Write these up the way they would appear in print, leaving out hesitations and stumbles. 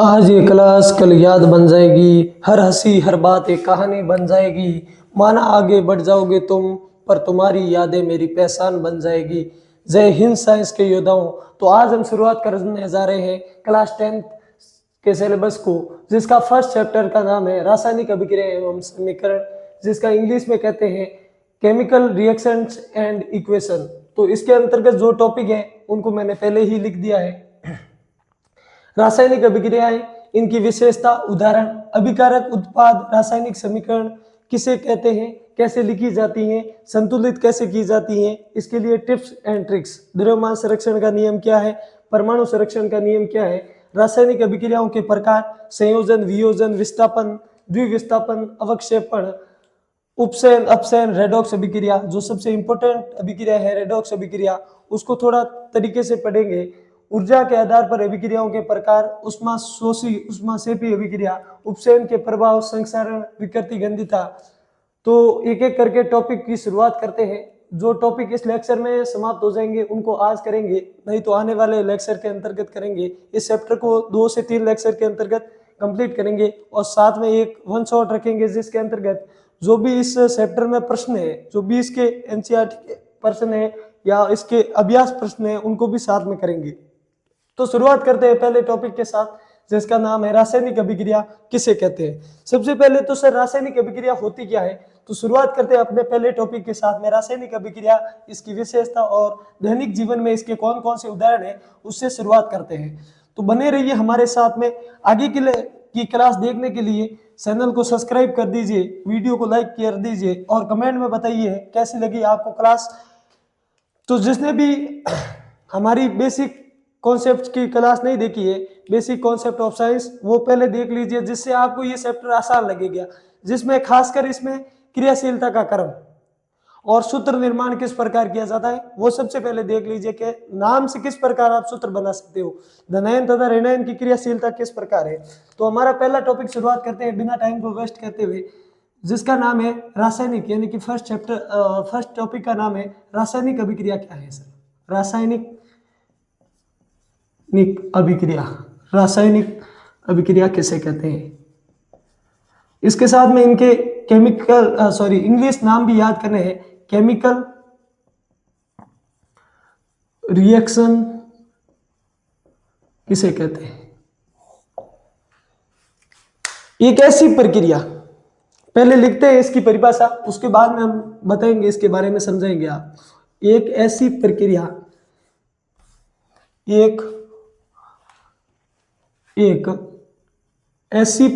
आज ये क्लास कल याद बन जाएगी, हर हंसी हर बात एक कहानी बन जाएगी। माना आगे बढ़ जाओगे तुम, पर तुम्हारी यादें मेरी पहचान बन जाएगी। जय हिंद साइंस के योद्धाओं। तो आज हम शुरुआत करने जा रहे हैं क्लास 10 के सिलेबस को, जिसका फर्स्ट चैप्टर का नाम है रासायनिक अभिक्रिया एवं समीकरण, जिसका इंग्लिश में कहते हैं केमिकल रिएक्शंस एंड इक्वेशन। तो इसके अंतर्गत जो टॉपिक है उनको मैंने पहले ही लिख दिया है। रासायनिक अभिक्रियाएं, इनकी विशेषता, उदाहरण, अभिकारक उत्पाद, रासायनिक समीकरण किसे कहते हैं, कैसे लिखी जाती हैं, संतुलित कैसे की जाती हैं, इसके लिए टिप्स एंड ट्रिक्स, द्रव्यमान संरक्षण का नियम क्या है, परमाणु संरक्षण का नियम क्या है, रासायनिक अभिक्रियाओं के प्रकार, संयोजन, वियोजन, विस्थापन, द्विविस्थापन, अवक्षेपण, उपसयन, अपसयन, रेडॉक्स अभिक्रिया, जो सबसे इंपॉर्टेंट अभिक्रिया है रेडॉक्स अभिक्रिया, उसको थोड़ा तरीके से पढ़ेंगे। ऊर्जा के आधार पर अभिक्रियाओं के प्रकार, उष्मा शोषी, उष्मा सेपी अभिक्रिया, उपसयन के प्रभाव, संक्षारण, विकृति, गंधिता। तो एक एक करके टॉपिक की शुरुआत करते हैं। जो टॉपिक इस लेक्चर में समाप्त हो जाएंगे उनको आज करेंगे, नहीं तो आने वाले लेक्चर के अंतर्गत करेंगे। इस चैप्टर को 2 से 3 लेक्चर के अंतर्गत कंप्लीट करेंगे और साथ में एक वन शॉट रखेंगे, जिसके अंतर्गत जो भी इस चैप्टर में प्रश्न है, जो भी इसके एनसीईआरटी के प्रश्न है या इसके अभ्यास प्रश्न है, उनको भी साथ में करेंगे। तो शुरुआत करते हैं पहले टॉपिक के साथ, जिसका नाम है रासायनिक अभिक्रिया किसे कहते हैं। सबसे पहले तो सर रासायनिक अभिक्रिया होती क्या है, तो शुरुआत करते हैं अपने पहले टॉपिक के साथ में। रासायनिक अभिक्रिया, इसकी विशेषता और दैनिक जीवन में इसके कौन कौन से उदाहरण है, उससे शुरुआत करते हैं। तो बने रहिए हमारे साथ में। आगे की क्लास देखने के लिए चैनल को सब्सक्राइब कर दीजिए, वीडियो को लाइक कर दीजिए और कमेंट में बताइए कैसी लगी आपको क्लास। तो जिसने भी हमारी बेसिक कॉन्सेप्ट की क्लास नहीं देखी है, बेसिक कॉन्सेप्ट ऑफ साइंस, वो पहले देख लीजिए, जिससे आपको ये चैप्टर आसान लगेगा, जिसमें खासकर इसमें क्रियाशीलता का क्रम और सूत्र निर्माण किस प्रकार किया जाता है वो सबसे पहले देख लीजिए कि नाम से किस प्रकार आप सूत्र बना सकते हो, धनायन तथा ऋणायन की क्रियाशीलता किस प्रकार है। तो हमारा पहला टॉपिक शुरुआत करते हैं बिना टाइम को वेस्ट करते हुए, जिसका नाम है रासायनिक, यानी कि फर्स्ट टॉपिक का नाम है रासायनिक अभिक्रिया क्या है सर। रासायनिक अभिक्रिया किसे कहते हैं। इसके साथ में इनके इंग्लिश नाम भी याद करने हैं। केमिकल रिएक्शन किसे कहते हैं। एक ऐसी प्रक्रिया, पहले लिखते हैं इसकी परिभाषा, उसके बाद में हम बताएंगे इसके बारे में, समझाएंगे आप। एक ऐसी प्रक्रिया, एक ऐसी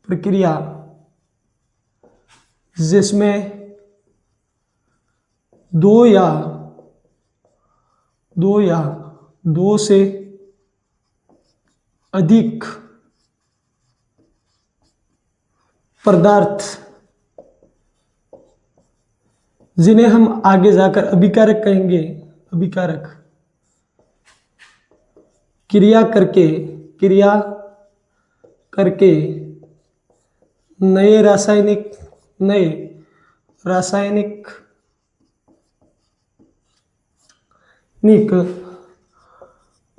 प्रक्रिया जिसमें दो से अधिक पदार्थ, जिन्हें हम आगे जाकर अभिकारक कहेंगे, अभिकारक क्रिया करके नए रासायनिक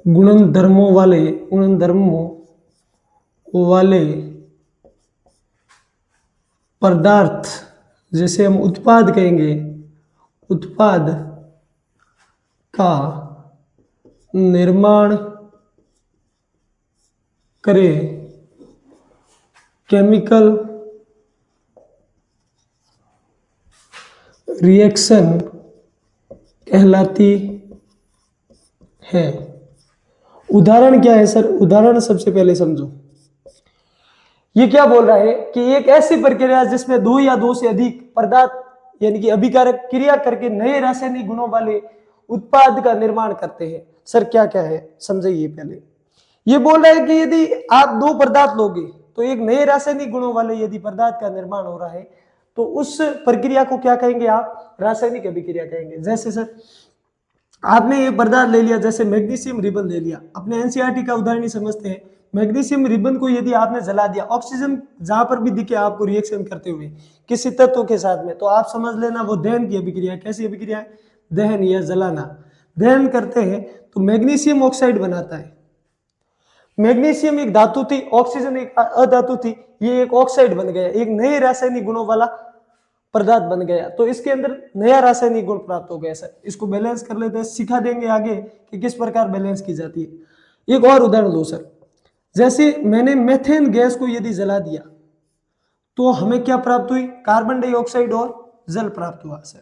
गुणधर्मों वाले पदार्थ, जैसे हम उत्पाद कहेंगे, उत्पाद का निर्माण करे, केमिकल रिएक्शन कहलाती है। उदाहरण क्या है सर, उदाहरण सबसे पहले समझो। ये क्या बोल रहा है कि एक ऐसी प्रक्रिया जिसमें दो या दो से अधिक पदार्थ यानी कि अभिकारक क्रिया करके नए रासायनिक गुणों वाले उत्पाद का निर्माण करते हैं। सर क्या क्या है समझिए पहले। ये बोल रहा है कि यदि आप दो पदार्थ लोगे तो एक नए रासायनिक गुणों वाले यदि पदार्थ का निर्माण हो रहा है तो उस प्रक्रिया को क्या कहेंगे आप, रासायनिक अभिक्रिया कहेंगे। जैसे सर आपने ये पदार्थ ले लिया, जैसे मैग्नीशियम रिबन ले लिया, अपने एनसीईआरटी का उदाहरण ही समझते हैं। मैग्नीशियम रिबन को यदि आपने जला दिया, ऑक्सीजन जहां पर भी दिखे आपको रिएक्शन करते हुए किसी तत्व के साथ में, तो आप समझ लेना वो दहन की अभिक्रिया। कैसी अभिक्रिया है, दहन या जलाना। दहन करते हैं तो मैग्नीशियम ऑक्साइड बनाता है। मैग्नीशियम एक धातु थी, ऑक्सीजन एक अधातु थी, ये एक ऑक्साइड बन गया, एक नए रासायनिक गुणों वाला पदार्थ बन गया। तो इसके अंदर नया रासायनिक गुण प्राप्त हो गया सर। इसको बैलेंस कर लेते हैं, सिखा देंगे आगे कि किस प्रकार बैलेंस की जाती है। एक और उदाहरण दो सर, जैसे मैंने मेथेन गैस को यदि जला दिया तो हमें क्या प्राप्त हुई, कार्बन डाइऑक्साइड और जल प्राप्त हुआ सर।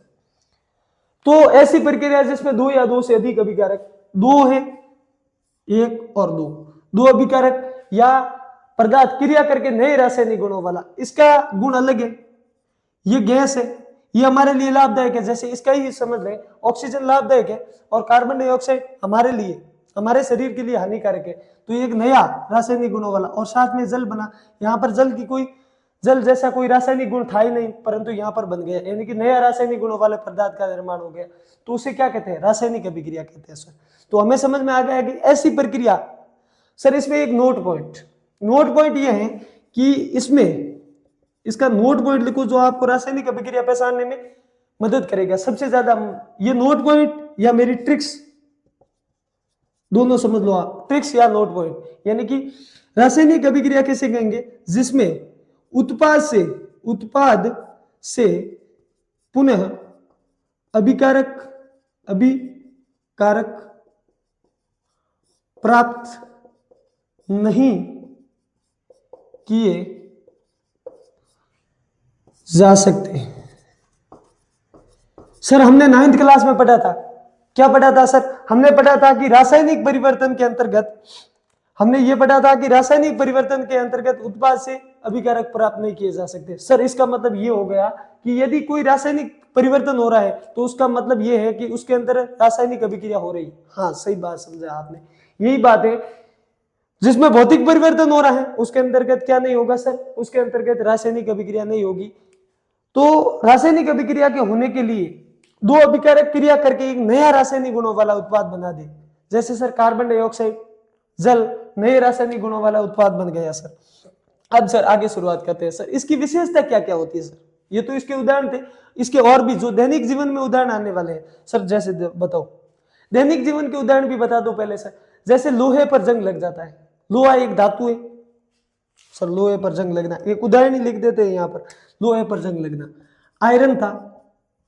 तो ऐसी प्रक्रिया जिसमें दो या दो से अधिक अभिकारक, दो है, एक और दो अभिकारक या पदार्थ क्रिया करके नए रासायनिक गुणों वाला, इसका गुण अलग है। ये गैस है, ये हमारे लिए लाभदायक है, जैसे इसका ही समझ लें, ऑक्सीजन लाभदायक है और कार्बन डाइऑक्साइड हमारे लिए, हमारे शरीर के लिए हानिकारक है। तो ये एक नया रासायनिक गुणों वाला, और साथ में जल बना। यहाँ पर जल जैसा कोई रासायनिक गुण था ही नहीं, परंतु यहाँ पर बन गया, यानी कि नया रासायनिक गुणों वाले पदार्थ का निर्माण हो गया। तो उसे क्या कहते हैं, रासायनिक अभिक्रिया कहते हैं सर। तो हमें समझ में आ गया कि ऐसी प्रक्रिया सर। इसमें एक नोट पॉइंट यह है कि इसमें इसका नोट पॉइंट लिखो जो आपको रासायनिक अभिक्रिया पहचानने में मदद करेगा सबसे ज्यादा। ये नोट पॉइंट या मेरी ट्रिक्स दोनों समझ लो आप, ट्रिक्स या नोट पॉइंट, यानी कि रासायनिक अभिक्रिया कैसे कहेंगे, जिसमें उत्पाद से पुनः अभिकारक प्राप्त नहीं किए जा सकते। सर हमने 9th क्लास में पढ़ा था, क्या पढ़ा था सर, हमने पढ़ा था कि रासायनिक परिवर्तन के अंतर्गत उत्पाद से अभिकारक प्राप्त नहीं किए जा सकते। सर इसका मतलब ये हो गया कि यदि कोई रासायनिक परिवर्तन हो रहा है तो उसका मतलब ये है कि उसके अंदर रासायनिक अभिक्रिया हो रही है। हाँ सही बात समझा आपने, यही बात है। जिसमें भौतिक परिवर्तन हो रहा है उसके अंतर्गत क्या नहीं होगा सर, उसके अंतर्गत रासायनिक अभिक्रिया नहीं होगी। तो रासायनिक अभिक्रिया के होने के लिए दो अभिकारक क्रिया करके एक नया रासायनिक गुणों वाला उत्पाद बना दे, जैसे सर कार्बन डाइऑक्साइड, जल, नए रासायनिक गुणों वाला उत्पाद बन गया सर। अब सर आगे शुरुआत करते हैं सर, इसकी विशेषता क्या क्या होती है सर। ये तो इसके उदाहरण थे, इसके और भी जो दैनिक जीवन में उदाहरण आने वाले हैं सर। जैसे बताओ, दैनिक जीवन के उदाहरण भी बता दो पहले सर। जैसे लोहे पर जंग लग जाता है, लोहा एक धातु है सर, लोहे पर जंग लगना, एक उदाहरण ही लिख देते हैं यहाँ पर, लोहे पर जंग लगना। आयरन था,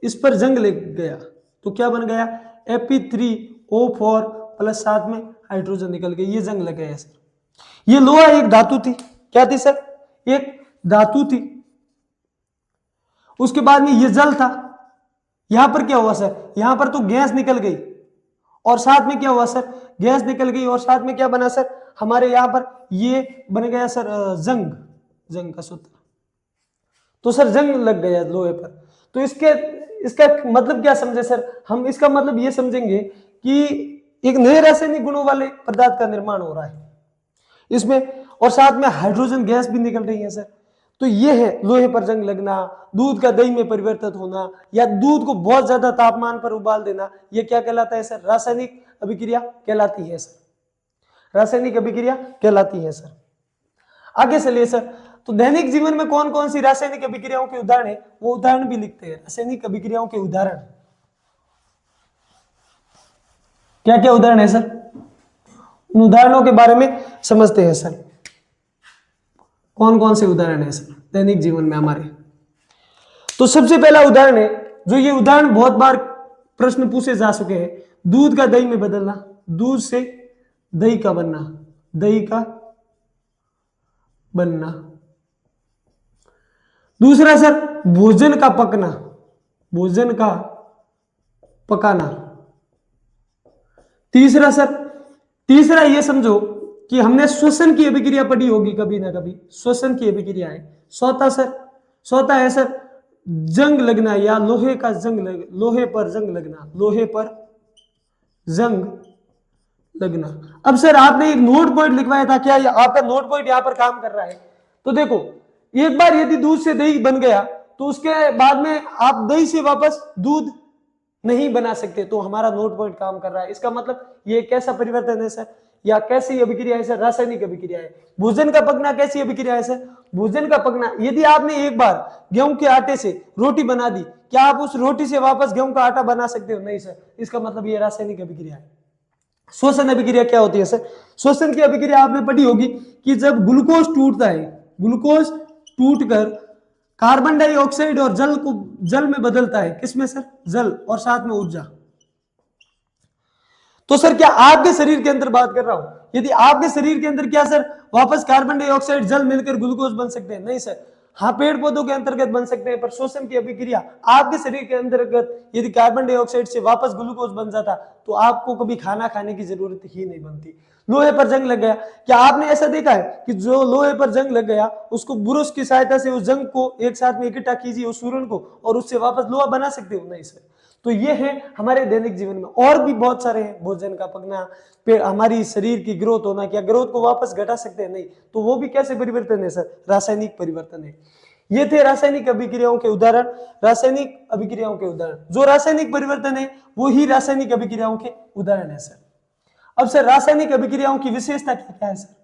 इस पर जंग लग गया तो क्या बन गया, Fe3O4 प्लस साथ में हाइड्रोजन निकल गया, ये जंग लग गया सर। ये लोहा एक धातु थी, क्या थी सर, एक धातु थी। उसके बाद में ये जल था, यहां पर क्या हुआ सर, यहां पर तो गैस निकल गई और साथ में क्या हुआ सर, गैस निकल गई और साथ में क्या बना सर, हमारे यहां पर ये बन गया सर जंग का सूत्र। तो सर जंग लग गया लोहे पर। तो इसका मतलब क्या समझे सर, हम इसका मतलब ये समझेंगे कि एक नए रासायनिक गुणों वाले पदार्थ का निर्माण हो रहा है इसमें, और साथ में हाइड्रोजन गैस भी निकल रही है सर। तो ये है लोहे पर जंग लगना, दूध का दही में परिवर्तित होना, या दूध को बहुत ज्यादा तापमान पर उबाल देना, ये क्या कहलाता है सर, रासायनिक अभिक्रिया कहलाती है सर, रासायनिक अभिक्रिया कहलाती है सर। आगे चलिए सर, तो दैनिक जीवन में कौन कौन सी रासायनिक अभिक्रियाओं के उदाहरण है, वो उदाहरण भी लिखते हैं। रासायनिक अभिक्रियाओं के उदाहरण क्या क्या उदाहरण है सर, उन उदाहरणों के बारे में समझते हैं सर। कौन कौन से उदाहरण है सर दैनिक जीवन में हमारे। तो सबसे पहला उदाहरण है, जो ये उदाहरण बहुत बार प्रश्न पूछे जा चुके हैं, दूध का दही में बदलना, दूध से दही का बनना, दही का बनना। दूसरा सर भोजन का पकना, भोजन का पकाना। तीसरा ये समझो कि हमने श्वसन की अभिक्रिया पढ़ी होगी कभी ना कभी, श्वसन की अभिक्रिया है। चौथा है सर जंग लगना या लोहे पर जंग लगना। अब सर आपने एक नोट पॉइंट लिखवाया था, क्या आपका नोट पॉइंट यहां पर काम कर रहा है। तो देखो, एक बार यदि दूध से दही बन गया तो उसके बाद में आप दही से वापस दूध नहीं बना सकते, तो हमारा नोट पॉइंट काम कर रहा है। इसका मतलब ये कैसा परिवर्तन है सर, या कैसी अभिक्रिया है सर? रासायनिक अभिक्रिया है। भोजन का पकना कैसी अभिक्रिया है सर? भोजन का पकना, यदि आपने एक बार गेहूं के आटे से रोटी बना दी, क्या आप उस रोटी से वापस गेहूं का आटा बना सकते हो? नहीं सर। इसका मतलब ये रासायनिक अभिक्रिया है। श्वसन अभिक्रिया क्या होती है सर? श्वसन की अभिक्रिया आपने पढ़ी होगी कि जब ग्लूकोज टूटता है, ग्लूकोज टूटकर कार्बन डाइऑक्साइड और जल में बदलता है। किसमें सर? जल, और साथ में ऊर्जा। तो सर क्या आपके शरीर के अंदर बात कर रहा हूं, यदि आपके शरीर के अंदर क्या सर वापस कार्बन डाइऑक्साइड जल मिलकर ग्लूकोज बन सकते हैं? नहीं सर। हाँ, पेड़ पौधों के अंतर्गत बन सकते हैं, पर श्वसन की अभिक्रिया आपके शरीर के अंतर्गत यदि कार्बन डाइऑक्साइड से वापस ग्लूकोज बन जाता तो आपको कभी खाना खाने की जरूरत ही नहीं बनती। लोहे पर जंग लग गया, क्या आपने ऐसा देखा है कि जो लोहे पर जंग लग गया उसको बुरुश की सहायता से उस जंग को एक साथ में इकट्ठा कीजिए, उस सूरन को, और उससे वापस लोहा बना सकते हो? नहीं सर। तो ये है हमारे दैनिक जीवन में, और भी बहुत सारे हैं। भोजन का पकना, हमारी शरीर की ग्रोथ होना, क्या ग्रोथ को वापस घटा सकते हैं? नहीं। तो वो भी कैसे परिवर्तन है सर? रासायनिक परिवर्तन है। ये थे रासायनिक अभिक्रियाओं के उदाहरण, रासायनिक अभिक्रियाओं के उदाहरण। जो रासायनिक परिवर्तन है वो ही रासायनिक अभिक्रियाओं के उदाहरण है सर। अब सर रासायनिक अभिक्रियाओं की विशेषता क्या क्या है सर?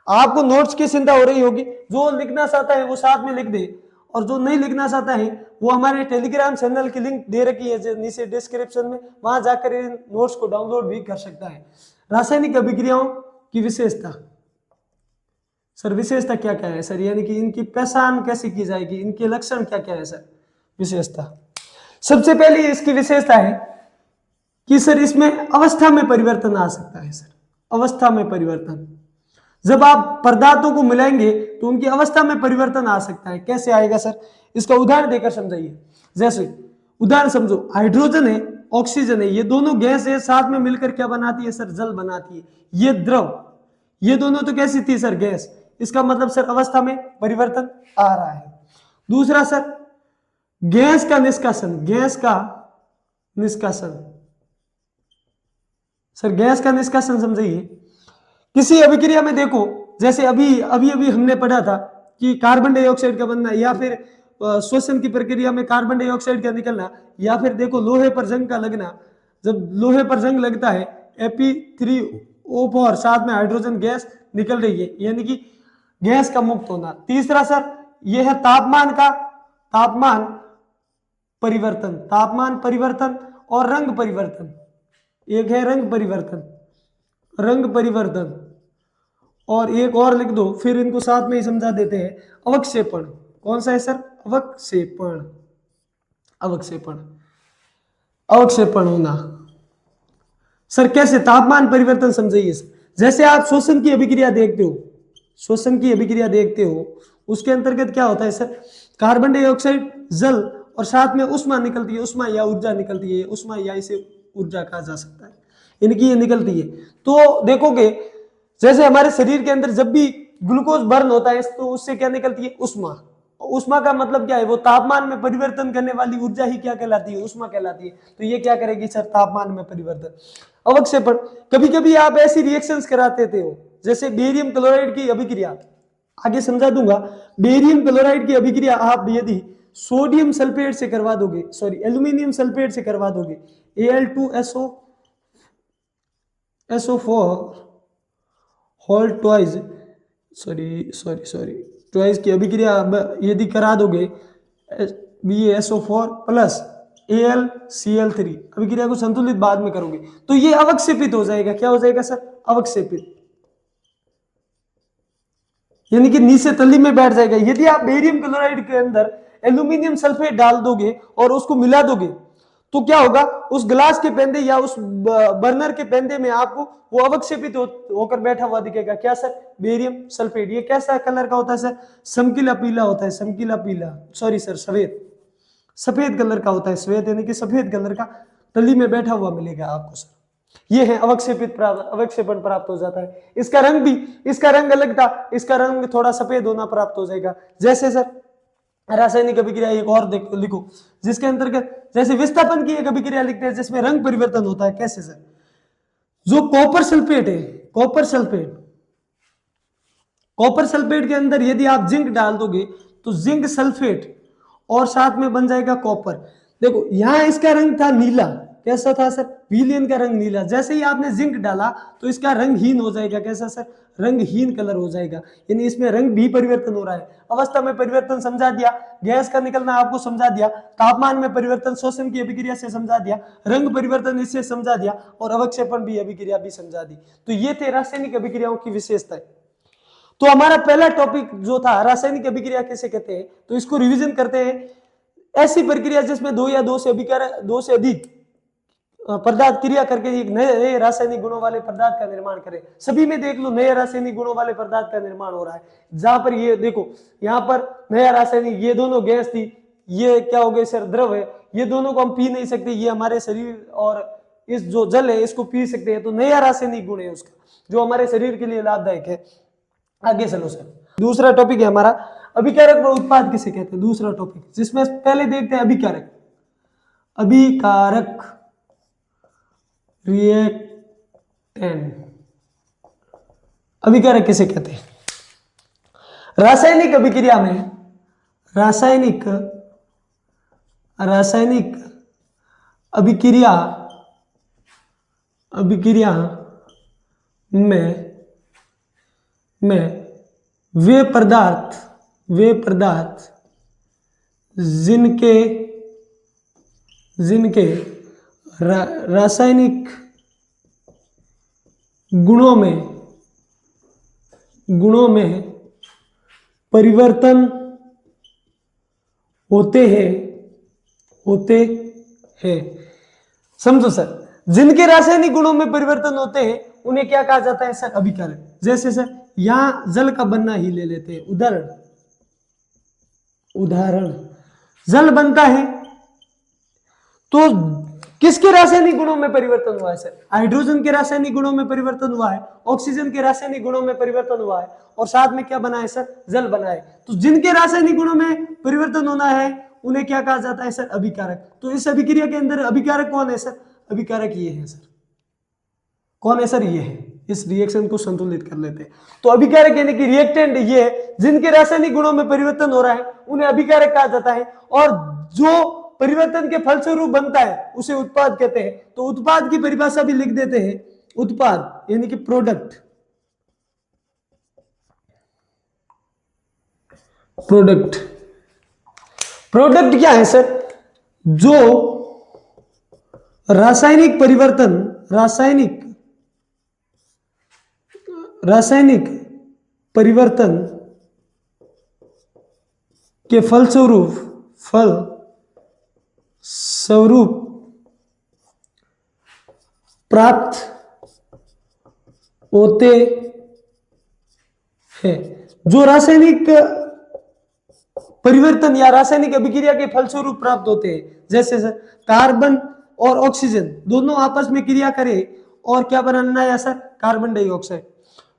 आपको नोट्स की चिंता हो रही होगी, जो लिखना चाहता है वो साथ में लिख दे, और जो नहीं लिखना चाहता है वो हमारे टेलीग्राम चैनल की लिंक दे रखी है नीचे डिस्क्रिप्शन में, वहां जाकर इन नोट्स को डाउनलोड भी कर सकता है। रासायनिक अभिक्रियाओं की विशेषता, सर विशेषता क्या क्या है सर? यानी कि इनकी पहचान कैसे की जाएगी, इनके लक्षण क्या क्या है सर? विशेषता, सबसे पहली इसकी विशेषता है कि सर इसमें अवस्था में परिवर्तन आ सकता है सर। अवस्था में परिवर्तन, जब आप पदार्थों को मिलाएंगे तो उनकी अवस्था में परिवर्तन आ सकता है। कैसे आएगा सर? इसका उदाहरण देकर समझाइए। जैसे उदाहरण समझो, हाइड्रोजन है, ऑक्सीजन है, ये दोनों गैस है, साथ में मिलकर क्या बनाती है सर? जल बनाती है। ये द्रव, ये दोनों तो कैसी थी सर? गैस। इसका मतलब सर अवस्था में परिवर्तन आ रहा है। दूसरा सर गैस का निष्कासन, गैस का निष्कासन, सर गैस का निष्कासन समझिए। किसी अभिक्रिया में देखो, जैसे अभी अभी हमने पढ़ा था कि कार्बन डाइऑक्साइड का बनना, या फिर श्वसन की प्रक्रिया में कार्बन डाइऑक्साइड का निकलना, या फिर देखो लोहे पर जंग का लगना। जब लोहे पर जंग लगता है Fe3O4 साथ में हाइड्रोजन गैस निकल रही है, यानी कि गैस का मुक्त होना। तीसरा सर यह है तापमान का, तापमान परिवर्तन, तापमान परिवर्तन और रंग परिवर्तन। एक है रंग परिवर्तन, रंग परिवर्तन, और एक और लिख दो, फिर इनको साथ में ही समझा देते हैं, अवक्षेपण। कौन सा है सर? अवक्षेपण, अवक्षेपण, अवक्षेपण होना। सर कैसे? तापमान परिवर्तन समझिए। जैसे आप श्वसन की अभिक्रिया देखते हो, श्वसन की अभिक्रिया देखते हो, उसके अंतर्गत क्या होता है सर? कार्बन डाइऑक्साइड, जल, और साथ में उष्मा निकलती है, उष्मा या ऊर्जा निकलती है। उष्मा या इसे ऊर्जा कहा जा सकता है, इनकी ये निकलती है। तो देखोगे जैसे हमारे शरीर के अंदर जब भी ग्लूकोज बर्न होता है तो उससे क्या निकलती है? उष्मा। उष्मा का मतलब क्या है? वो तापमान में परिवर्तन करने वाली ऊर्जा ही क्या कहलाती है? उष्मा कहलाती है। तो ये क्या करेगी सर? तापमान में परिवर्तन। अवक्षेपण, कभी कभी आप ऐसी रिएक्शंस कराते थे हो, जैसे बेरियम क्लोराइड की अभिक्रिया, आगे समझा दूंगा। बेरियम क्लोराइड की अभिक्रिया आप यदि सोडियम सल्फेट से करवा दोगे, सॉरी एल्यूमिनियम सल्फेट से करवा दोगे, Al2SO4 होल ट्वाइस, ट्वाइस की अभिक्रिया यदि करा दोगे, BaSO4 प्लस AlCl3, अभिक्रिया को संतुलित बाद में करोगे तो ये अवक्षेपित हो जाएगा। क्या हो जाएगा सर? अवक्षेपित, यानी कि नीचे तली में बैठ जाएगा। यदि आप बेरियम क्लोराइड के अंदर एल्यूमिनियम सल्फेट डाल दोगे और उसको मिला दोगे तो क्या होगा? उस गिलास के पेंदे या उस बर्नर के पेंदे में आपको वो अवक्षेपित होकर बैठा हुआ दिखेगा। क्या सर? Barium sulphate. ये कैसा कलर का होता है सर? समकीला पीला होता है, समकीला पीला, सॉरी सर सफेद, सफेद कलर का होता है। श्वेत यानी कि सफेद कलर का तली में बैठा हुआ मिलेगा आपको सर। ये है अवक्षेपित, अवक्षेपण प्राप्त हो जाता है। इसका रंग भी, इसका रंग अलग था, इसका रंग थोड़ा सफेद होना प्राप्त हो जाएगा। जैसे सर रासायनिक अभिक्रिया एक और लिखो, जिसके अंतर्गत जैसे विस्थापन की एक अभिक्रिया लिखते हैं जिसमें रंग परिवर्तन होता है। कैसे सर? जो कॉपर सल्फेट है, कॉपर सल्फेट, कॉपर सल्फेट के अंदर यदि आप जिंक डाल दोगे तो जिंक सल्फेट और साथ में बन जाएगा कॉपर। देखो यहां इसका रंग था नीला, कैसा था सर, विलेन का रंग नीला। जैसे ही आपने जिंक डाला तो इसका रंगहीन हो जाएगा। कैसा सर, रंगहीन कलर हो जाएगा, यानी इसमें रंग भी परिवर्तन हो रहा है। अवस्था में परिवर्तन समझा दिया, गैस का निकलना आपको समझा दिया, तापमान में परिवर्तन श्वसन की अभिक्रिया से समझा दिया, रंग परिवर्तन इससे समझा दिया, और अवक्षेपण भी अभिक्रिया भी समझा दी। तो ये थे रासायनिक अभिक्रियाओं की विशेषताएं। तो हमारा पहला टॉपिक जो था रासायनिक अभिक्रिया किसे कहते हैं, तो इसको रिवीजन करते हैं। ऐसी प्रक्रिया जिसमें दो या दो से अधिक पदार्थ क्रिया करके एक नए रासायनिक गुणों वाले पदार्थ का निर्माण करें। सभी में देख लो नए रासायनिक गुणों वाले पदार्थ का निर्माण हो रहा है। जहां पर ये देखो, यहाँ पर नया रासायनिक, ये दोनों गैस थी, ये क्या हो गए सर, द्रव है। ये दोनों को हम पी नहीं सकते, ये हमारे शरीर और इस जो जल है इसको पी सकते हैं। तो नया रासायनिक गुण है उसका, जो हमारे शरीर के लिए लाभदायक है। आगे चलो सर, दूसरा टॉपिक है हमारा अभिकारक व उत्पाद किसे कहते हैं। दूसरा टॉपिक जिसमें पहले देखते हैं अभिकारक। अभिकारक रिएक्टेंट, अभिकारक किसे कहते हैं। रासायनिक अभिक्रिया में रासायनिक अभिक्रिया में वे पदार्थ जिनके रासायनिक गुणों में परिवर्तन होते हैं। समझो सर, जिनके रासायनिक गुणों में परिवर्तन होते हैं उन्हें क्या कहा जाता है सर, अभिकारक। जैसे सर यहां जल का बनना ही ले लेते हैं, उदाहरण जल बनता है तो किसके रासायनिक गुणों में परिवर्तन हुआ है सर, हाइड्रोजन के रासायनिक गुणों में परिवर्तन हुआ है, ऑक्सीजन के रासायनिक गुणों में परिवर्तन हुआ है, और साथ में क्या बना है सर, जल बना है। तो जिनके रासायनिक गुणों में परिवर्तन होना है उन्हें क्या कहा जाता है सर, अभिकारक। तो इस अभिक्रिया के अंदर अभिकारक कौन है सर, अभिकारक ये है सर। कौन है सर, ये है। इस रिएक्शन को संतुलित कर लेते हैं। तो अभिकारक यानी कि रिएक्टेंट ये है, जिनके रासायनिक गुणों में परिवर्तन हो रहा है उन्हें अभिकारक कहा जाता है, और जो परिवर्तन के फलस्वरूप बनता है उसे उत्पाद कहते हैं। तो उत्पाद की परिभाषा भी लिख देते हैं, उत्पाद यानी कि प्रोडक्ट क्या है सर, जो रासायनिक परिवर्तन के फलस्वरूप प्राप्त होते हैं। जो रासायनिक परिवर्तन या रासायनिक अभिक्रिया के फलस्वरूप प्राप्त होते हैं, जैसे सर कार्बन और ऑक्सीजन दोनों आपस में क्रिया करें और क्या बनाना है सर, कार्बन डाइऑक्साइड।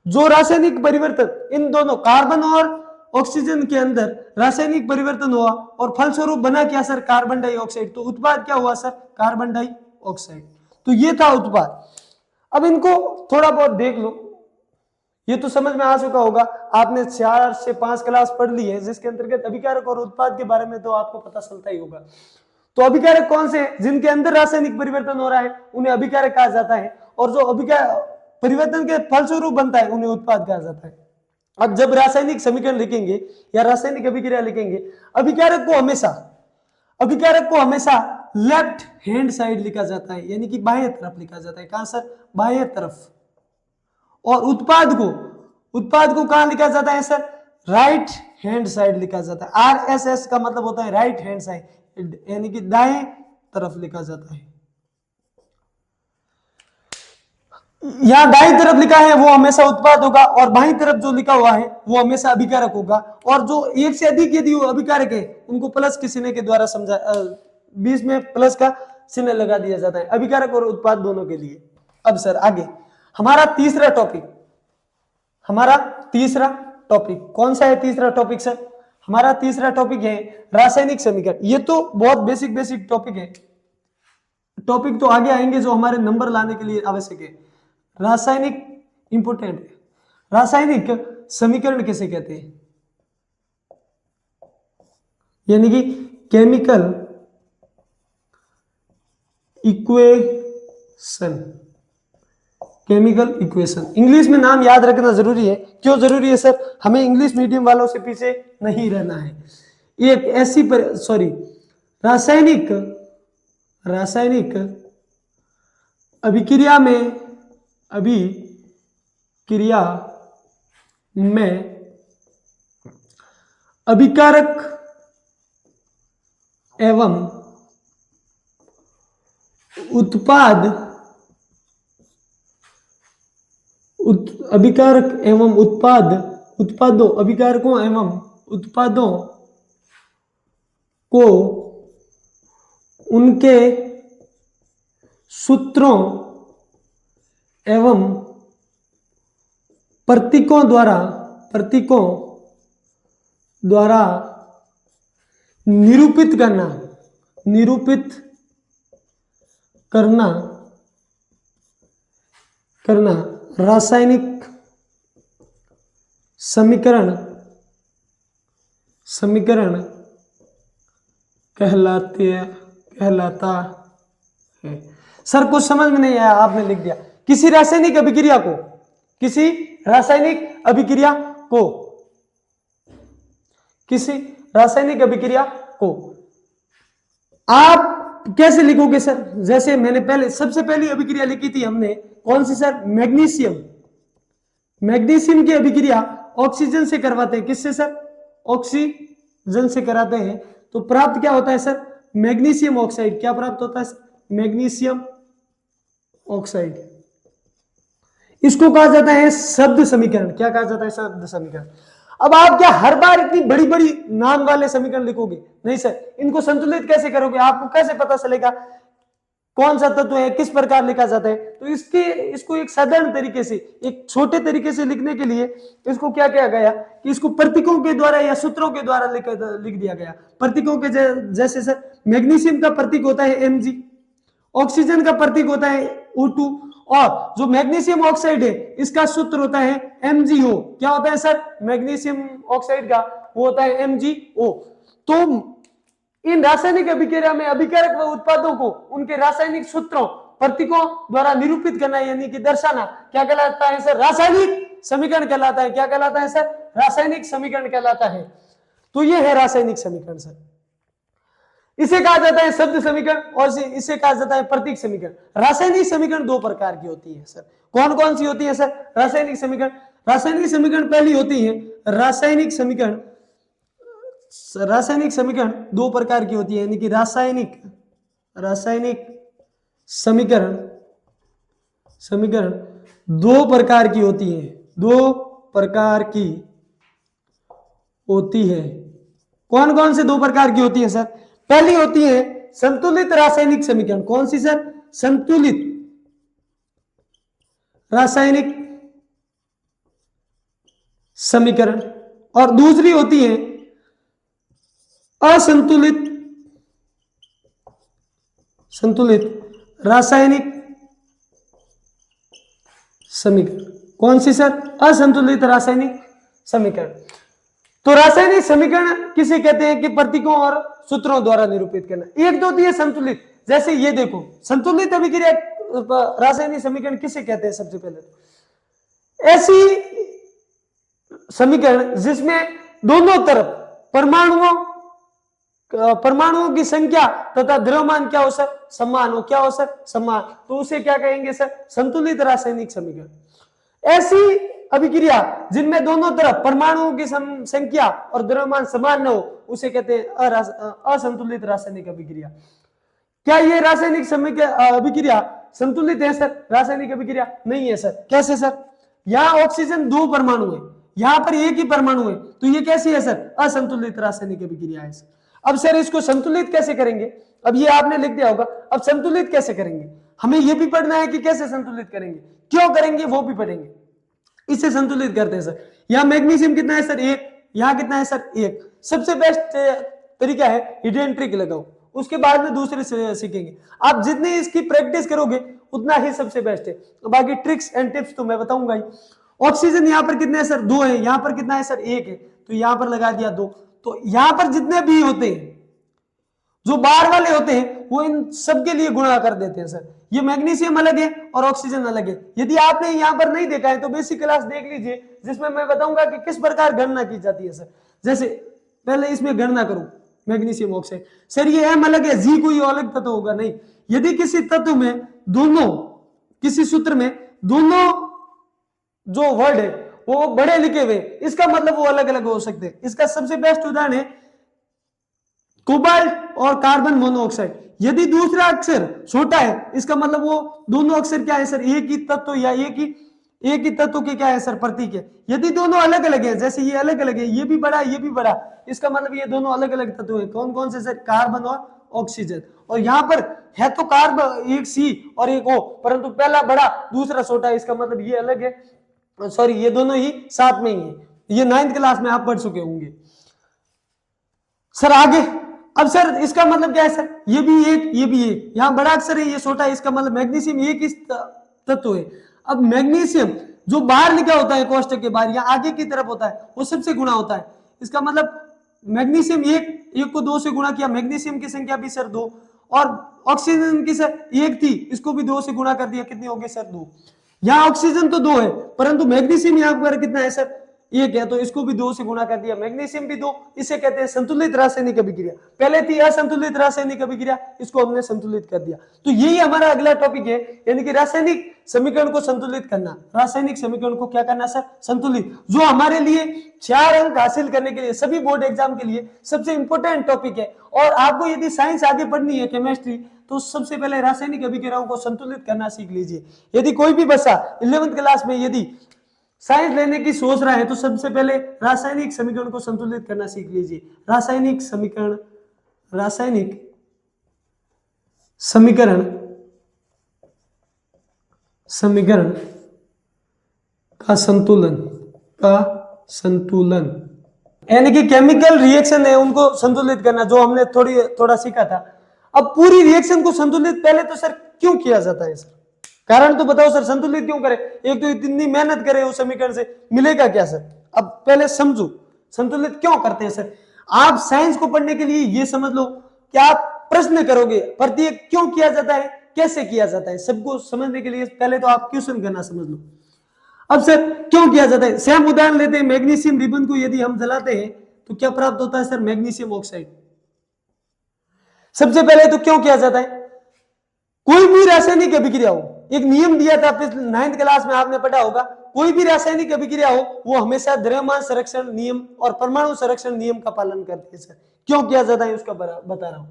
जो रासायनिक परिवर्तन इन दोनों कार्बन और ऑक्सीजन के अंदर रासायनिक परिवर्तन हुआ और फलस्वरूप बना क्या सर, कार्बन डाइऑक्साइड। तो उत्पाद क्या हुआ सर, कार्बन डाइऑक्साइड। तो ये था उत्पाद। अब इनको थोड़ा बहुत देख लो, ये तो समझ में आ चुका होगा, आपने 4 से 5 क्लास पढ़ ली है, जिसके अंतर्गत अभिकारक और उत्पाद के बारे में तो आपको पता चलता ही होगा। तो अभिकारक कौन से, जिनके अंदर रासायनिक परिवर्तन हो रहा है उन्हें अभिकारक कहा जाता है, और जो परिवर्तन के फलस्वरूप बनता है उन्हें उत्पाद कहा जाता है। अब जब रासायनिक समीकरण लिखेंगे या रासायनिक अभिक्रिया लिखेंगे, अभिकारक को हमेशा लेफ्ट हैंड साइड लिखा जाता है, यानी कि बाएं तरफ लिखा जाता है। कहां सर, बाएं तरफ। और उत्पाद को कहां लिखा जाता है सर, राइट हैंड साइड लिखा जाता है। RSS का मतलब होता है राइट हैंड साइड, यानी कि दाएं तरफ लिखा जाता है। यहां दाईं तरफ लिखा है वो हमेशा उत्पाद होगा, और बाईं तरफ जो लिखा हुआ है वो हमेशा अभिकारक होगा। और जो एक से अधिक यदि अभिकारक है उनको प्लस के चिन्ह के द्वारा समझा, बीच में प्लस का चिन्ह लगा दिया जाता है, अभिकारक और उत्पाद दोनों के लिए। अब सर आगे हमारा तीसरा टॉपिक कौन सा है, तीसरा टॉपिक सर, हमारा तीसरा टॉपिक है रासायनिक समीकरण। ये तो बहुत बेसिक टॉपिक है, टॉपिक तो आगे आएंगे जो हमारे नंबर लाने के लिए आवश्यक है। रासायनिक इंपोर्टेंट है। रासायनिक समीकरण किसे कहते हैं, यानी कि chemical equation, chemical equation. English में नाम याद रखना जरूरी है। क्यों जरूरी है सर? हमें इंग्लिश मीडियम वालों से पीछे नहीं रहना है। एक ऐसी रासायनिक अभिक्रिया में अभिकारक एवं उत्पादों को उनके सूत्रों एवं प्रतीकों द्वारा निरूपित करना रासायनिक समीकरण कहलाता है। सर कुछ समझ में नहीं आया, आपने लिख दिया किसी रासायनिक अभिक्रिया को आप कैसे लिखोगे सर? जैसे मैंने सबसे पहली अभिक्रिया लिखी थी हमने, कौन सी सर? मैग्नीशियम की अभिक्रिया ऑक्सीजन से करवाते हैं। किससे सर? ऑक्सीजन से कराते हैं। तो प्राप्त क्या होता है सर? Magnesium oxide. क्या प्राप्त होता है सर? Magnesium oxide. इसको कहा जाता है शब्द समीकरण। क्या कहा जाता है? शब्द समीकरण। अब आप क्या हर बार इतनी बड़ी बड़ी नाम वाले समीकरण लिखोगे? नहीं सर। इनको संतुलित कैसे करोगे? आपको कैसे पता चलेगा कौन सा तत्व है, किस प्रकार लिखा जाता है? तो इसको एक साधारण तरीके से, एक छोटे तरीके से लिखने के लिए इसको क्या किया गया कि इसको प्रतीकों के द्वारा या सूत्रों के द्वारा लिख दिया गया। प्रतीकों के जैसे सर मैग्नीशियम का प्रतीक होता है Mg, ऑक्सीजन का प्रतीक होता है O2, और जो मैग्नीशियम ऑक्साइड है इसका सूत्र होता है MgO। क्या होता है सर? मैग्नीशियम ऑक्साइड का वो होता है MgO। तो इन रासायनिक अभिक्रिया में अभिकारक व उत्पादों को उनके रासायनिक सूत्रों प्रतीकों द्वारा निरूपित करना यानी कि दर्शाना क्या कहलाता है सर? रासायनिक समीकरण कहलाता है। क्या कहलाता है सर? रासायनिक समीकरण कहलाता है। तो ये है रासायनिक समीकरण सर। इसे कहा जाता है शब्द समीकरण और इसे कहा जाता है प्रतीक समीकरण। रासायनिक समीकरण दो प्रकार की होती है सर। कौन कौन सी होती है सर? रासायनिक समीकरण पहली होती है रासायनिक समीकरण दो प्रकार की होती है, यानी कि रासायनिक समीकरण दो प्रकार की होती है। कौन कौन से दो प्रकार की होती है सर? पहली होती है संतुलित रासायनिक समीकरण। कौन सी सर? संतुलित रासायनिक समीकरण। और दूसरी होती है असंतुलित रासायनिक समीकरण। कौन सी सर? असंतुलित रासायनिक समीकरण। तो रासायनिक समीकरण किसे कहते हैं कि प्रतीकों और सूत्रों द्वारा निरूपित करना। एक तो होती है संतुलित, जैसे ये देखो संतुलित अभिक्रिया रासायनिक समीकरण किसे कहते हैं? सबसे पहले तो ऐसी समीकरण जिसमें दोनों तरफ परमाणुओं की संख्या तथा द्रव्यमान क्या हो सर? समान हो। क्या हो सर? समान। तो उसे क्या कहेंगे सर? संतुलित रासायनिक समीकरण। ऐसी अभिक्रिया जिनमें दोनों तरफ परमाणुओं की संख्या और द्रव्यमान समान न हो उसे कहते हैं असंतुलित रासायनिक अभिक्रिया। क्या ये रासायनिक अभिक्रिया संतुलित है सर? रासायनिक अभिक्रिया नहीं है सर। कैसे सर? यहां ऑक्सीजन दो परमाणु है, यहां पर एक ही परमाणु है, तो ये कैसी है सर? असंतुलित रासायनिक अभिक्रिया है सर। अब सर इसको संतुलित कैसे करेंगे? अब ये आपने लिख दिया होगा। अब संतुलित कैसे करेंगे? हमें ये भी पढ़ना है कि कैसे संतुलित करेंगे, क्यों करेंगे वो भी पढ़ेंगे। इसे संतुलित करते हैं सर। यहाँ मैग्नीशियम कितना है सर? 1। यहाँ कितना है सर? 1। सबसे बेस्ट तरीका है हिडन ट्रिक लगाओ, उसके बाद में दूसरे से सीखेंगे। आप जितनी इसकी प्रैक्टिस करोगे उतना ही सबसे बेस्ट है। तो बाकी ट्रिक्स एंड टिप्स तो मैं बताऊंगा ही। ऑक्सीजन यहाँ पर कितने है सर? 2 है। यहाँ पर कितना है सर? 1 है। तो यहाँ पर लगा दिया 2। तो यहाँ पर जितने भी होते हैं, जो बाहर वाले होते हैं वो इन सबके लिए गुणा कर देते हैं सर। ये मैग्नीशियम अलग है और ऑक्सीजन अलग है। यदि आपने यहाँ पर नहीं देखा है तो बेसिक क्लास देख लीजिए, जिसमें मैं बताऊंगा कि किस प्रकार गणना की जाती है सर। जैसे पहले इसमें गणना करूं, मैग्नीशियम ऑक्साइड, सर ये एम अलग है, जी कोई अलग तत्व होगा नहीं। यदि किसी तत्व में दोनों, किसी सूत्र में दोनों जो वर्ड है वो बड़े लिखे हुए, इसका मतलब वो अलग अलग हो सकते हैं। इसका सबसे बेस्ट उदाहरण है कोबाल्ट और कार्बन मोनोऑक्साइड। यदि दूसरा अक्षर छोटा है, इसका मतलब वो दोनों अक्षर क्या है सर, एक ही तत्व या एक ही तत्व के क्या है सर, प्रतीक है। यदि दोनों अलग अलग है, जैसे ये अलग अलग है, ये भी बड़ा ये भी बड़ा, इसका मतलब ये दोनों अलग अलग तत्व है। कौन कौन से सर, कार्बन और ऑक्सीजन। और यहाँ पर है तो कार्बन एक सी और एक ओ, परंतु पहला बड़ा दूसरा छोटा है, इसका मतलब ये अलग है, सॉरी ये दोनों ही साथ में ही है। ये 9th क्लास में आप पढ़ चुके होंगे सर। आगे अब सर इसका मतलब क्या है सर, ये भी एक ये भी एक, यहाँ बड़ा अक्षर है ये छोटा है, इसका मतलब मैग्नीशियम एक ही तत्व है। अब मैग्नीशियम जो बाहर लिखा होता है कोष्टक के बाहर या आगे की तरफ होता है वो सबसे गुणा होता है। इसका मतलब मैग्नीशियम एक को 2 से गुणा किया, मैग्नीशियम की संख्या भी सर 2, और ऑक्सीजन की सर 1 थी, इसको भी 2 से गुणा कर दिया, कितनी हो गई सर 2। यहाँ ऑक्सीजन तो 2 है परंतु मैग्नीशियम यहाँ पर कितना है सर, 1 है, तो इसको भी 2 से गुणा कर दिया, मैग्नीशियम भी 2। इसे कहते हैं संतुलित रासायनिक अभिक्रिया। पहले थी असंतुलित रासायनिक अभिक्रिया, इसको हमने संतुलित कर दिया। तो यही हमारा अगला टॉपिक है, यानी कि रासायनिक समीकरण को संतुलित करना। रासायनिक समीकरण को क्या करना सर, संतुलित, जो हमारे लिए 4 अंक हासिल करने के लिए, सभी बोर्ड एग्जाम के लिए सबसे इंपॉर्टेंट टॉपिक है। और आपको यदि साइंस आगे पढ़नी है, केमिस्ट्री, तो सबसे पहले रासायनिक अभिक्रियाओं को संतुलित करना सीख लीजिए। यदि कोई भी बच्चा 11th क्लास में यदि साइंस लेने की सोच रहा है तो सबसे पहले रासायनिक समीकरण को संतुलित करना सीख लीजिए। रासायनिक समीकरण समीकरण का संतुलन यानी कि केमिकल रिएक्शन है उनको संतुलित करना, जो हमने थोड़ा सीखा था। अब पूरी रिएक्शन को संतुलित पहले तो सर क्यों किया जाता है सर, कारण तो बताओ सर, संतुलित क्यों करें। एक तो इतनी मेहनत करे उस समीकरण से, मिलेगा क्या सर। अब पहले समझो संतुलित क्यों करते हैं सर। आप साइंस को पढ़ने के लिए ये समझ लो कि आप प्रश्न करोगे, प्रत्येक क्यों किया जाता है, कैसे किया जाता है, सबको समझने के लिए पहले तो आप क्वेश्चन करना समझ लो। अब सर क्यों किया जाता है, सेम उदाहरण लेते हैं। मैग्नीशियम रिबन को यदि हम जलाते हैं तो क्या प्राप्त होता है सर, मैग्नीशियम ऑक्साइड। सबसे पहले तो क्यों किया जाता है, कोई भी रासायनिक अभिक्रिया हो, एक नियम दिया था 9th क्लास में आपने पढ़ा होगा, कोई भी रासायनिक अभिक्रिया हो वो हमेशा द्रव्यमान संरक्षण नियम और परमाणु संरक्षण नियम का पालन करती है सर। क्यों किया जाता है उसका बता रहा हूं।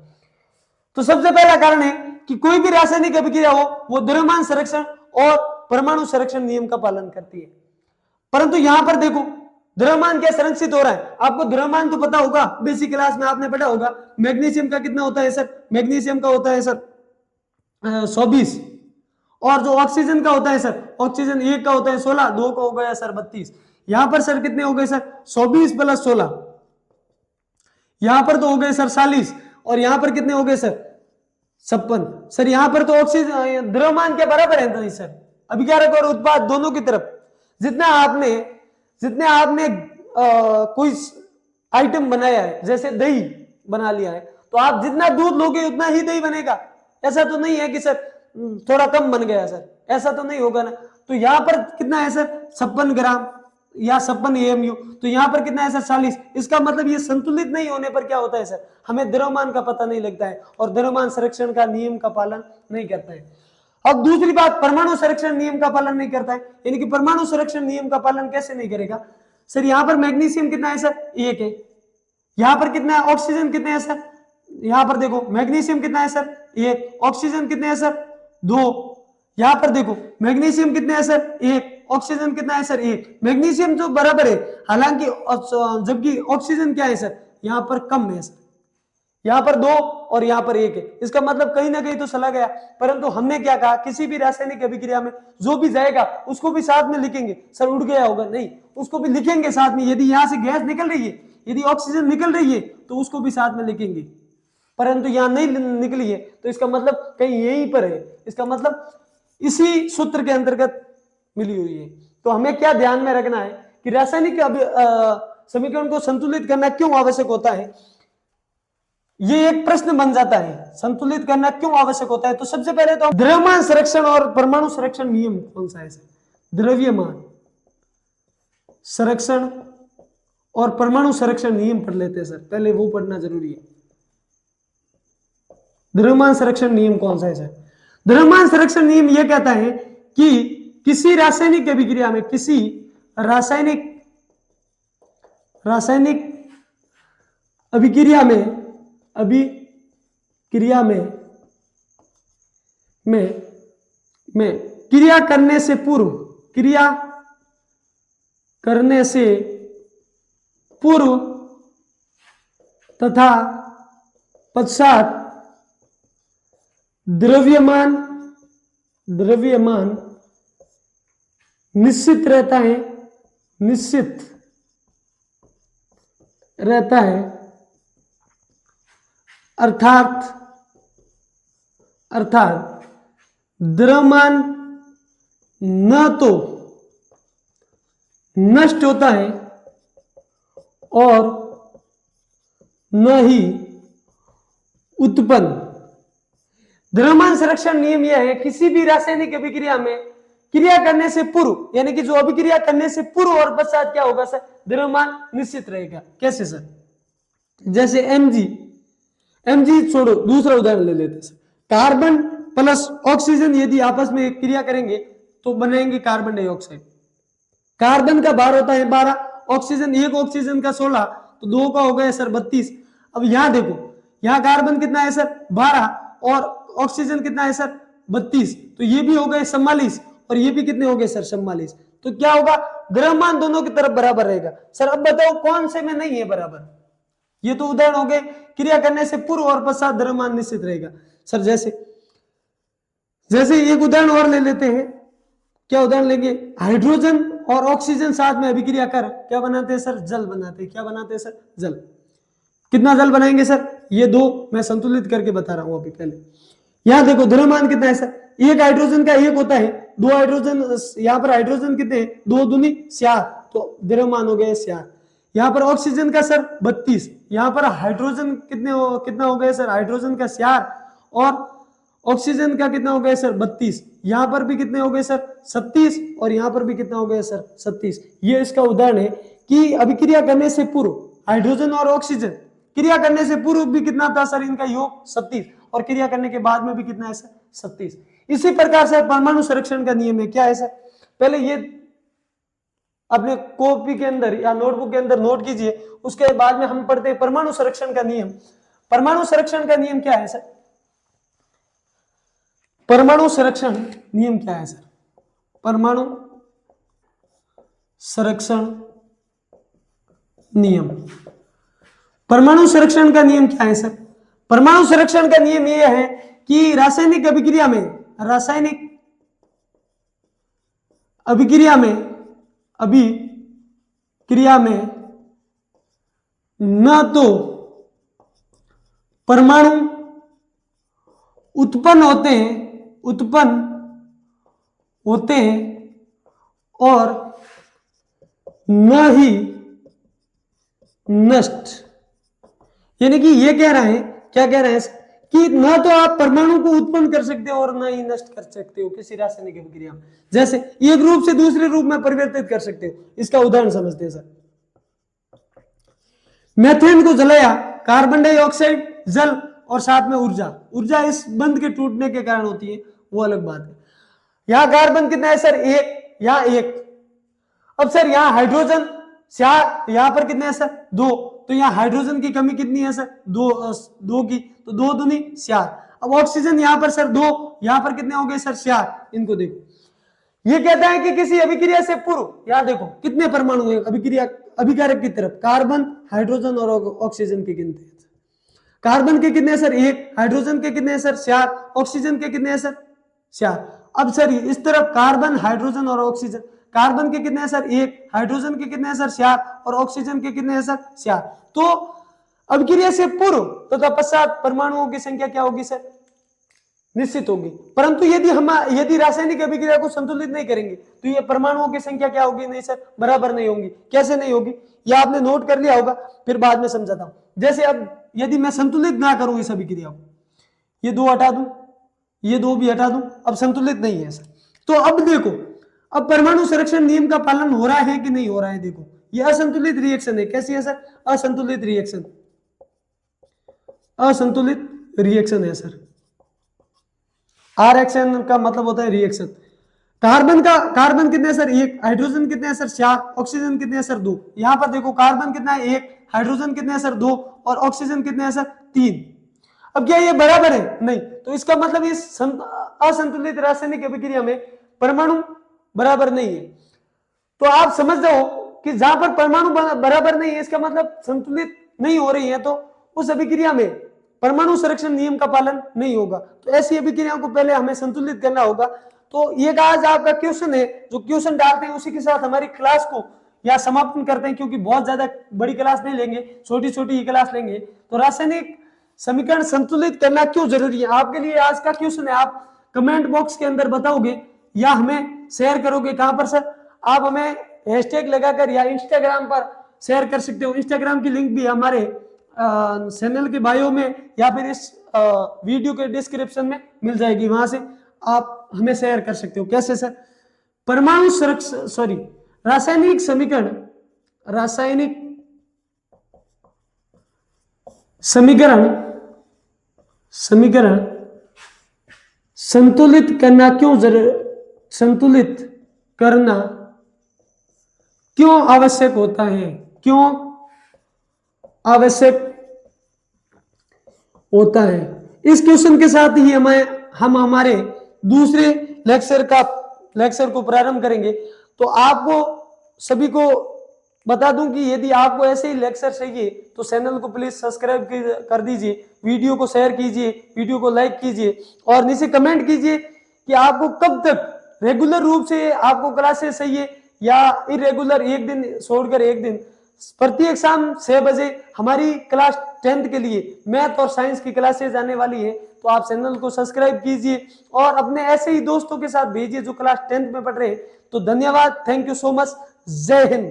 तो सबसे पहला कारण है कि कोई भी रासायनिक अभिक्रिया हो वो द्रव्यमान संरक्षण और परमाणु संरक्षण नियम का पालन करती है। परंतु यहां पर देखो द्रव्यमान क्या संरक्षित हो रहा है, आपको द्रव्यमान तो पता होगा, बेसिक क्लास में आपने पढ़ा होगा। मैग्नीशियम का कितना होता है सर, मैग्नीशियम का होता है सर 120, और जो ऑक्सीजन का होता है सर, ऑक्सीजन 1 का होता है 16, 2 का हो गया सर 32। यहां पर सर कितने हो गए सर, 120 + 16, यहां पर तो हो गए सर 40, और यहां पर कितने हो गए सर 56। सर यहां पर तो ऑक्सीजन द्रव्यमान के बराबर है नहीं सर, अभिकारक और उत्पाद दोनों की तरफ। जितने आपने कोई आइटम बनाया है, जैसे दही बना लिया है, तो आप जितना दूध लोगे उतना ही दही बनेगा। ऐसा तो नहीं है कि सर थोड़ा कम बन गया सर, ऐसा तो नहीं होगा ना। तो यहाँ पर कितना है सर 56 ग्राम या 56 AMU, तो यहाँ पर कितना है सर 40। इसका मतलब ये संतुलित नहीं होने पर क्या होता है सर, हमें द्रव्यमान का पता नहीं लगता है और द्रव्यमान संरक्षण का नियम का पालन नहीं करता है। अब दूसरी बात, परमाणु संरक्षण नियम का पालन नहीं करता है, यानी कि परमाणु संरक्षण नियम का पालन कैसे नहीं करेगा सर। यहाँ पर मैग्नीशियम कितना है सर 1 है, यहाँ पर कितना है ऑक्सीजन कितने है सर, यहाँ पर देखो मैग्नीशियम कितना है सर 1, ऑक्सीजन कितने है सर 2, यहाँ पर देखो मैग्नीशियम कितने है सर 1, ऑक्सीजन कितना है सर 1, मैग्नीशियम तो बराबर है, हालांकि जबकि ऑक्सीजन क्या है सर यहाँ पर कम है सर, यहाँ पर 2 और यहाँ पर 1 है। इसका मतलब कहीं ना कहीं तो चला गया। परंतु हमने क्या कहा, किसी भी रासायनिक अभिक्रिया में जो भी जाएगा उसको भी साथ में लिखेंगे। सर उड़ गया होगा, नहीं, उसको भी लिखेंगे साथ में। यदि यहाँ से गैस निकल रही है, यदि ऑक्सीजन निकल रही है तो उसको भी साथ में लिखेंगे, परंतु यहाँ नहीं निकली है तो इसका मतलब कहीं यहीं पर है, इसका मतलब इसी सूत्र के अंतर्गत मिली हुई है। तो हमें क्या ध्यान में रखना है कि रासायनिक समीकरण को संतुलित करना क्यों आवश्यक होता है। ये एक प्रश्न बन जाता है, संतुलित करना क्यों आवश्यक होता है। तो सबसे पहले तो द्रव्यमान संरक्षण और परमाणु संरक्षण नियम कौन सा है सर? द्रव्यमान संरक्षण और परमाणु संरक्षण नियम पढ़ लेते हैं सर, पहले वो पढ़ना जरूरी है। द्रव्यमान संरक्षण नियम कौन सा है सर? द्रव्यमान संरक्षण नियम यह कहता है कि किसी रासायनिक अभिक्रिया में, किसी रासायनिक अभिक्रिया में क्रिया करने से पूर्व तथा पश्चात द्रव्यमान निश्चित रहता है, अर्थात द्रव्यमान न तो नष्ट होता है और न ही उत्पन्न। द्रव्यमान संरक्षण नियम यह है, किसी भी रासायनिक अभिक्रिया में क्रिया करने से पूर्व, यानी कि जो अभिक्रिया करने से पूर्व और पश्चात क्या होगा सर? द्रव्यमान निश्चित रहेगा। कैसे सर? जैसे एमजी छोड़ो, दूसरा उदाहरण ले लेते हैं सर। कार्बन प्लस ऑक्सीजन यदि आपस में क्रिया करेंगे तो बनेंगे कार्बन डाइऑक्साइड। कार्बन का भार होता है 12, ऑक्सीजन, एक ऑक्सीजन का 16, तो 2 का हो गया सर 32। अब यहां देखो, यहां कार्बन कितना है सर? 12, और ऑक्सीजन कितना है सर? 32, तो ये भी हो गए 44 और ये भी कितने हो गए सर? 44। तो क्या होगा? द्रव्यमान दोनों की तरफ बराबर रहेगा। सर अब बताओ कौन से में नहीं है बराबर? ये तो उदाहरण हो गए, क्रिया करने से पूर्व और पश्चात द्रव्यमान निश्चित रहेगा। सर जैसे एक उदाहरण और ले लेते हैं। क्या उदाहरण लेंगे? हाइड्रोजन और ऑक्सीजन साथ में अभिक्रिया कर क्या बनाते हैं सर? जल बनाते हैं। क्या बनाते हैं सर? जल। कितना जल बनाएंगे सर? ये 2 मैं संतुलित करके बता रहा हूं अभी। पहले यहां देखो द्रव्यमान कितना है सर? एक हाइड्रोजन का 1 होता है, 2 हाइड्रोजन, यहां पर हाइड्रोजन कितने? 2 दूनी 4, तो द्रव्यमान हो गए 4। यहां पर ऑक्सीजन का सर 32, यहां पर हाइड्रोजन कितना हो गया सर? हाइड्रोजन का 4 और ऑक्सीजन का कितना हो गया सर? 32। यहां पर भी कितने हो गए सर? 37, और यहां पर भी कितना हो गया सर? 37। ये इसका उदाहरण है कि अभिक्रिया करने से पूर्व हाइड्रोजन और ऑक्सीजन क्रिया करने से पूर्व भी कितना था सर? इनका योग 37, और क्रिया करने के बाद में भी कितना है सर? 37। इसी प्रकार से परमाणु संरक्षण का नियम है। क्या है सर? पहले ये अपने कॉपी के अंदर या नोटबुक के अंदर नोट कीजिए, उसके बाद में हम पढ़ते हैं परमाणु संरक्षण का नियम। परमाणु संरक्षण का नियम क्या है सर? परमाणु संरक्षण नियम क्या है सर? परमाणु संरक्षण नियम, परमाणु संरक्षण का नियम क्या है सर? परमाणु संरक्षण का नियम यह है कि रासायनिक अभिक्रिया में न तो परमाणु उत्पन्न होते हैं और न ही नष्ट। यानी कि ये कह रहे हैं, क्या कह रहे हैं कि न तो आप परमाणु को उत्पन्न कर सकते हो और न ही नष्ट कर सकते हो किसी रासायनिक अभिक्रिया में। जैसे एक रूप से दूसरे रूप में परिवर्तित कर सकते हो। इसका उदाहरण समझते हैं सर। मेथेन को जलाया, कार्बन डाइऑक्साइड, जल और साथ में ऊर्जा इस बंध के टूटने के कारण होती है, वो अलग बात है। यहां कार्बन कितना है सर? 1, यहां 1। अब सर यहां हाइड्रोजन, यहां पर कितने हैं सर? 2, तो यहां हाइड्रोजन की कमी कितनी है सर? 2 की, तो 2 दूनी 4। अब ऑक्सीजन यहां पर सर 2, यहां पर कितने हो गए सर? 4। इनको देखो, ये कहता है कि किसी अभिक्रिया से पूर्व, यहां देखो कितने परमाणु हैं अभिकारक की तरफ? कार्बन, हाइड्रोजन और ऑक्सीजन के गिनते हैं। कार्बन के कितने हैं सर? 1, हाइड्रोजन के कितने हैं सर? 4, ऑक्सीजन के कितने हैं सर? 4। अब सर इस तरफ कार्बन, हाइड्रोजन और ऑक्सीजन, कार्बन के कितने हैं सर? 1, हाइड्रोजन के कितने हैं सर? 4, और ऑक्सीजन के कितने हैं सर? 4। तो अभिक्रिया से पूर्व तथा पश्चात परमाणुओं की संख्या क्या होगी सर? निश्चित होगी। परंतु यदि रासायनिक अभिक्रिया को संतुलित नहीं करेंगे तो ये परमाणुओं की संख्या क्या होगी? नहीं सर, बराबर नहीं होगी। कैसे नहीं होगी, ये आपने नोट कर लिया होगा, फिर बाद में समझाता हूं। जैसे अब यदि मैं संतुलित ना करूं इस अभिक्रिया को, ये दो हटा दूं, ये दो भी हटा दूं, अब संतुलित नहीं है सर। तो अब देखो, अब परमाणु संरक्षण नियम का पालन हो रहा है कि नहीं हो रहा है? देखो, ये असंतुलित रिएक्शन है। कैसी है सर? असंतुलित रिएक्शन, असंतुलित रिएक्शन है सर। आर एक्शन का मतलब होता है रिएक्शन। कार्बन कितने हैं सर? 1। हाइड्रोजन कितने हैं सर? 4। ऑक्सीजन कितने हैं सर? 2। यहां पर देखो, कार्बन कितना है? 1। हाइड्रोजन कितने हैं सर? 2। और ऑक्सीजन कितने हैं सर? 3। अब क्या ये बराबर है? नहीं। तो इसका मतलब इस असंतुलित रासायनिक अभिक्रिया में परमाणु बराबर नहीं है। तो आप समझ जाओ कि जहां पर परमाणु बराबर नहीं है, इसका मतलब संतुलित नहीं हो रही है, तो उस अभिक्रिया में परमाणु संरक्षण नियम का पालन नहीं होगा। तो ऐसी अभिक्रियाओं को पहले हमें संतुलित करना होगा। तो ये आज आपका क्वेश्चन है, जो क्वेश्चन डालते हैं उसी के साथ हमारी क्लास को या समापन करते हैं, क्योंकि बहुत ज्यादा बड़ी क्लास नहीं लेंगे, छोटी छोटी ही क्लास लेंगे। तो रासायनिक समीकरण संतुलित करना क्यों जरूरी है, आपके लिए आज का क्वेश्चन है। आप कमेंट बॉक्स के अंदर बताओगे या हमें शेयर करोगे। कहां पर सर? आप हमें हैशटैग लगाकर या इंस्टाग्राम पर शेयर कर सकते हो। इंस्टाग्राम की लिंक भी हमारे चैनल के बायो में या फिर इस वीडियो के डिस्क्रिप्शन में मिल जाएगी, वहां से आप हमें शेयर कर सकते हो। कैसे सर? परमाणु संरक्षण रासायनिक समीकरण संतुलित करना क्यों आवश्यक होता है? क्यों आवश्यक होता है? इस क्वेश्चन के साथ ही हम हमारे दूसरे लेक्चर को प्रारंभ करेंगे। तो आपको सभी को बता दूं कि यदि आपको ऐसे ही लेक्चर चाहिए तो चैनल को प्लीज सब्सक्राइब कर दीजिए, वीडियो को शेयर कीजिए, वीडियो को लाइक कीजिए और नीचे कमेंट कीजिए कि आपको कब तक रेगुलर रूप से आपको क्लासेस चाहिए या इरेगुलर, एक दिन छोड़कर एक दिन। प्रत्येक शाम 6 बजे हमारी क्लास 10th के लिए मैथ और साइंस की क्लासेस आने वाली है। तो आप चैनल को सब्सक्राइब कीजिए और अपने ऐसे ही दोस्तों के साथ भेजिए जो क्लास 10th में पढ़ रहे हैं। तो धन्यवाद, थैंक यू सो मच, जय हिंद।